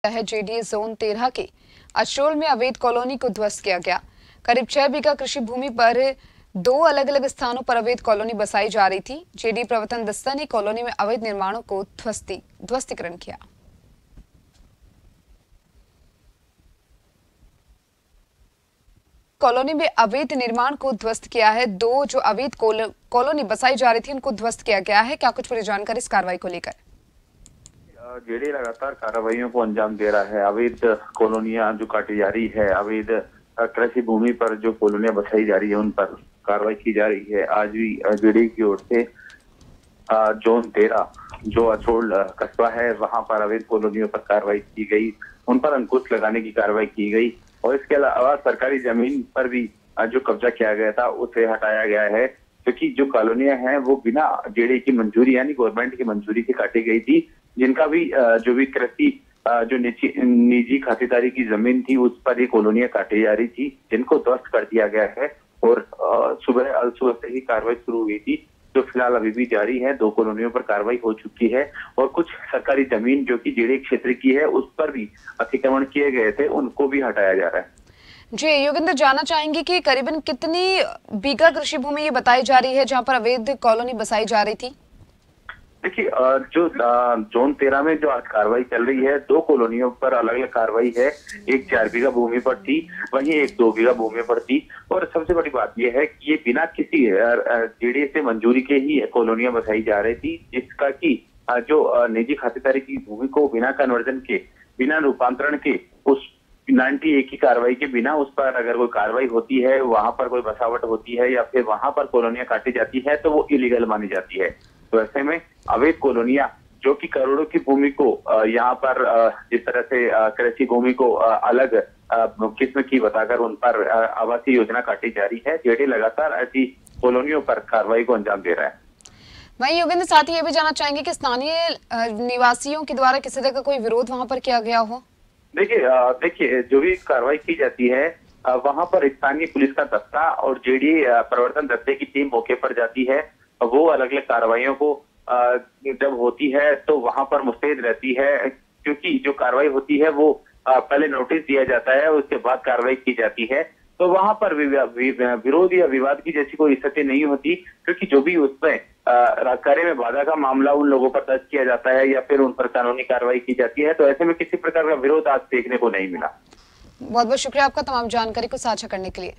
है JDA zone 13 के अशरोल में अवैध कॉलोनी को ध्वस्त किया गया। करीब 6 बीघा कृषि भूमि पर 2 अलग अलग स्थानों पर अवैध कॉलोनी बसाई जा रही थी। जेडीए प्रवर्तन दस्ता ने कॉलोनी में अवैध निर्माणों को ध्वस्तीकरण किया। कॉलोनी में अवैध निर्माण को ध्वस्त किया है। 2 जो अवैध कॉलोनी बसाई जा रही थी उनको ध्वस्त किया गया है। क्या कुछ पूरी जानकारी इस कार्रवाई को लेकर? जेडीए लगातार कार्रवाइयों को अंजाम दे रहा है। अवैध कॉलोनियां जो काटी जा रही है, अवैध कृषि भूमि पर जो कॉलोनियां बसाई जा रही है उन पर कार्रवाई की जा रही है। आज भी जेडीए की ओर से जोन 13 जो अशरोल कस्बा है वहां पर अवैध कॉलोनियों पर कार्रवाई की गई, उन पर अंकुश लगाने की कार्रवाई की गई और इसके अलावा सरकारी जमीन पर भी जो कब्जा किया गया था उसे हटाया गया है, क्योंकि जो कॉलोनियां हैं वो बिना जेडीए की मंजूरी यानी गवर्नमेंट की मंजूरी से काटी गई थी, जिनका भी जो भी कृषि जो निजी खातेदारी की जमीन थी उस पर ये कॉलोनियां काटी जा रही थी, जिनको ध्वस्त कर दिया गया है। और सुबह से ही कार्रवाई शुरू हुई थी, जो फिलहाल अभी भी जारी है। 2 कॉलोनियों पर कार्रवाई हो चुकी है और कुछ सरकारी जमीन जो कि जेडीए क्षेत्र की है उस पर भी अतिक्रमण किए गए थे, उनको भी हटाया जा रहा है। जी योगेंद्र, जानना चाहेंगे कि करीबन कितनी बीघा कृषि भूमि ये बताई जा रही है जहां पर अवैध कॉलोनी बसाई जा रही थी? देखिए, जो जोन 13 में जो आज कार्रवाई चल रही है, 2 कॉलोनियों पर अलग अलग कार्रवाई है। एक 4 बीघा भूमि पर थी, वहीं एक 2 बीघा भूमि पर थी। और सबसे बड़ी बात यह है कि ये बिना किसी जेडीए से मंजूरी के ही कॉलोनियां बसाई जा रही थी, जिसका कि जो निजी खातेदारी की भूमि को बिना कन्वर्जन के, बिना रूपांतरण के, उस 90A की कार्रवाई के बिना उस पर अगर कोई कार्रवाई होती है, वहां पर कोई बसावट होती है या फिर वहां पर कॉलोनियां काटी जाती है तो वो इलीगल मानी जाती है। तो ऐसे में अवैध कॉलोनियां जो कि करोड़ों की भूमि को यहाँ पर जिस तरह से कृषि भूमि को अलग किस्म की बताकर उन पर आवासीय योजना काटी जा रही है, जेडीए लगातार ऐसी कॉलोनियों पर कार्रवाई को अंजाम दे रहा है। वहीं योगेंद्र, साथ ही ये भी जानना चाहेंगे कि स्थानीय निवासियों के द्वारा किसी तरह का कोई विरोध वहां पर किया गया हो? देखिए जो भी कार्रवाई की जाती है वहां पर स्थानीय पुलिस का दस्ता और जेडीए प्रवर्तन दस्ते की टीम मौके पर जाती है। वो अलग अलग कार्रवाइयों को जब होती है तो वहां पर मुस्तैद रहती है, क्योंकि जो कार्रवाई होती है वो पहले नोटिस दिया जाता है, उसके बाद कार्रवाई की जाती है। तो वहां पर विरोध या विवाद की जैसी कोई स्थिति नहीं होती, क्योंकि जो भी उसमें कार्य में बाधा का मामला उन लोगों पर दर्ज किया जाता है या फिर उन पर कानूनी कार्रवाई की जाती है। तो ऐसे में किसी प्रकार का विरोध आज देखने को नहीं मिला। बहुत बहुत शुक्रिया आपका तमाम जानकारी को साझा करने के लिए।